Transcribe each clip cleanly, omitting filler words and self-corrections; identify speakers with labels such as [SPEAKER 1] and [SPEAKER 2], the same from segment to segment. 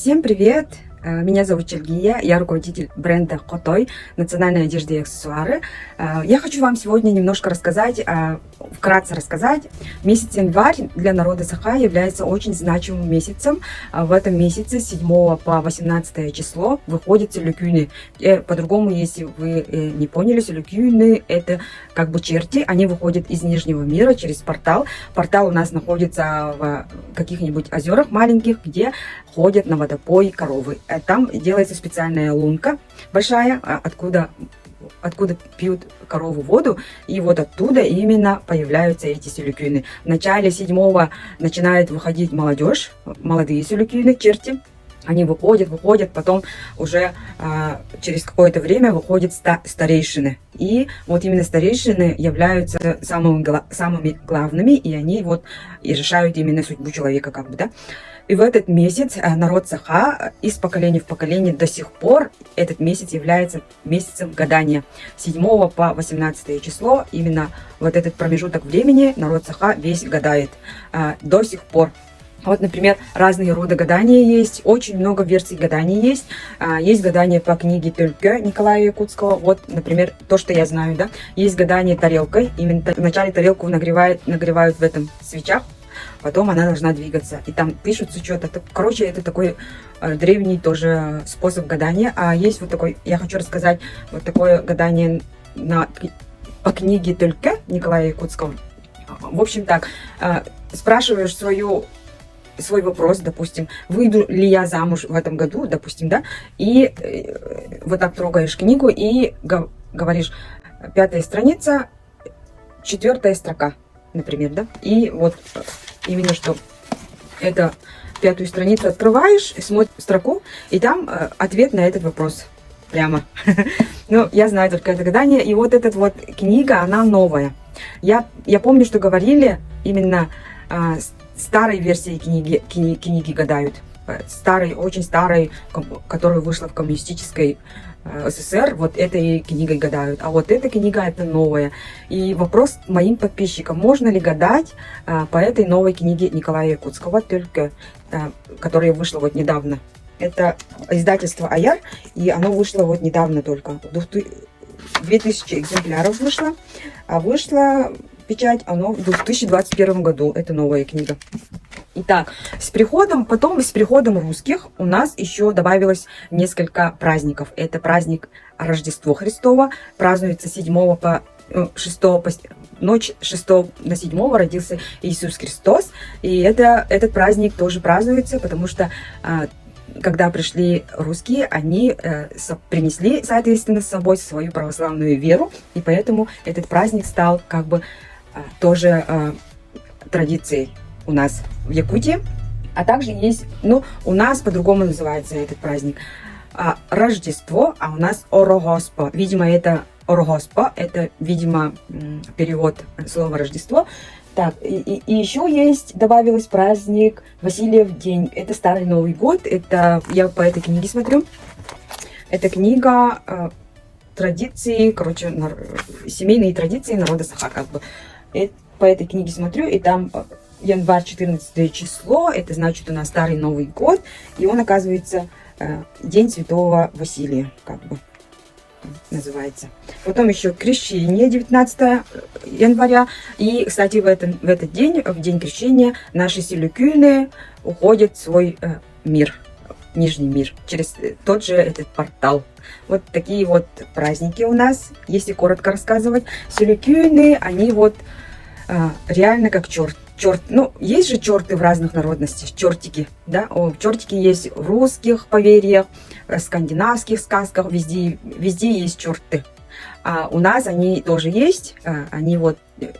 [SPEAKER 1] Всем привет! Меня зовут Чергия, я руководитель бренда Котой, национальной одежды и аксессуары. Я хочу вам сегодня немножко рассказать, вкратце рассказать. Месяц январь для народа Саха является очень значимым месяцем. В этом месяце с 7 по 18 число выходят сюлюкюны. По-другому, если вы не поняли, сюлюкюны — это как бы черти. Они выходят из Нижнего мира через портал. Портал у нас находится в каких-нибудь озерах маленьких, где ходят на водопой коровы. Там делается специальная лунка большая, откуда пьют корову воду, и вот оттуда именно появляются эти сюлюкюны. В начале 7-го начинает выходить молодежь, молодые сюлюкюны, черти. Они выходят, потом уже через какое-то время выходят старейшины. И вот именно старейшины являются самыми главными, и они вот и решают именно судьбу человека, как бы, да. И в этот месяц народ Саха из поколения в поколение до сих пор этот месяц является месяцем гадания. С 7 по 18 число, именно вот этот промежуток времени народ Саха весь гадает до сих пор. Вот, например, разные роды гадания есть, очень много версий гадания есть. Есть гадание по книге Тюльке Николая Якутского. Вот, например, то, что я знаю, да. Есть гадание тарелкой. Именно вначале тарелку нагревают в этом свечах, потом она должна двигаться. И там пишутся что-то. Короче, это такой древний тоже способ гадания. А есть вот такой, я хочу рассказать, вот такое гадание по книге Тюльке Николая Якутского. В общем так, спрашиваешь свой вопрос, допустим, выйду ли я замуж в этом году, допустим, да, и вот так трогаешь книгу и говоришь: 5-я страница, 4-я строка, например, да, и вот именно что это 5-ю страницу открываешь, смотришь строку, и там ответ на этот вопрос прямо. Ну, я знаю только это гадание, и вот эта вот книга, она новая. Я помню, что говорили именно старой версии книги гадают. Старой, очень старой, которая вышла в коммунистической СССР, вот этой книгой гадают. А вот эта книга — это новая. И вопрос моим подписчикам: можно ли гадать по этой новой книге Николая Якутского, только которая вышла вот недавно. Это издательство Аяр, и оно вышло вот недавно только. 2000 экземпляров вышло, а вышла печать оно в 2021 году. Это новая книга. Итак, с приходом русских у нас еще добавилось несколько праздников. Это праздник Рождество Христово, празднуется 7 по 6, ночь 6 на 7 родился Иисус Христос. И этот праздник тоже празднуется, потому что когда пришли русские, они принесли, соответственно, с собой свою православную веру, и поэтому этот праздник стал как бы тоже традицией у нас в Якутии. А также есть, ну, у нас по-другому называется этот праздник Рождество, а у нас Орогоспо. Видимо, это Орогоспо, это, видимо, перевод слова Рождество. Так, и еще есть, добавилось праздник Васильев день. Это Старый Новый год. Это я по этой книге смотрю. Это книга традиции, короче, семейные традиции народа Саха, как бы. По этой книге смотрю, и там январь 14 число, это значит у нас Старый Новый год, и он, оказывается, День Святого Василия, как бы называется. Потом еще крещение 19 января. И, кстати, в этот день, в день крещения, наши сюлюкюны уходят в свой мир, Нижний мир, через тот же этот портал. Вот такие вот праздники у нас, если коротко рассказывать. Сюлюкюны, они вот реально как черт. Ну, есть же черты в разных народностях, чертики, да, чертики есть в русских поверьях, в скандинавских сказках, везде есть черты. А у нас они тоже есть, они вот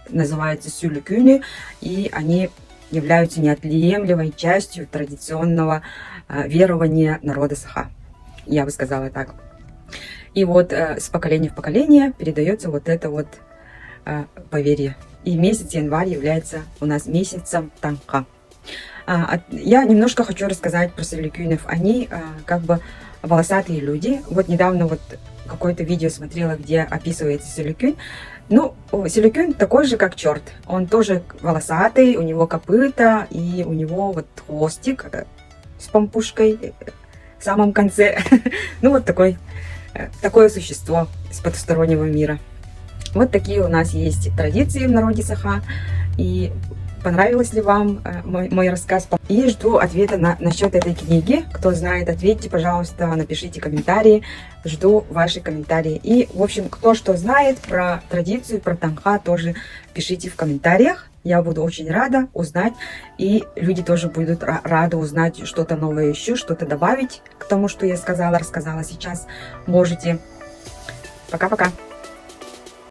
[SPEAKER 1] называются сюлюкюны, и они являются неотъемлемой частью традиционного верования народа Саха, я бы сказала так. И вот с поколения в поколение передается вот это вот поверье. И месяц январь является у нас месяцем Танха. Я немножко хочу рассказать про сюлюкюнов. Они как бы волосатые люди. Вот недавно вот какое-то видео смотрела, где описывается сюлюкюн. Ну, сюлюкюн такой же, как черт. Он тоже волосатый, у него копыта, и у него вот хвостик с помпушкой в самом конце. Ну, вот такое существо из потустороннего мира. Вот такие у нас есть традиции в народе Саха. И понравилось ли вам мой рассказ? И жду ответа насчет этой книги. Кто знает, ответьте, пожалуйста, напишите комментарии. Жду ваши комментарии. И, в общем, кто что знает про традицию, про Танха, тоже пишите в комментариях. Я буду очень рада узнать. И люди тоже будут рады узнать что-то новое еще, что-то добавить к тому, что я рассказала сейчас. Можете. Пока-пока.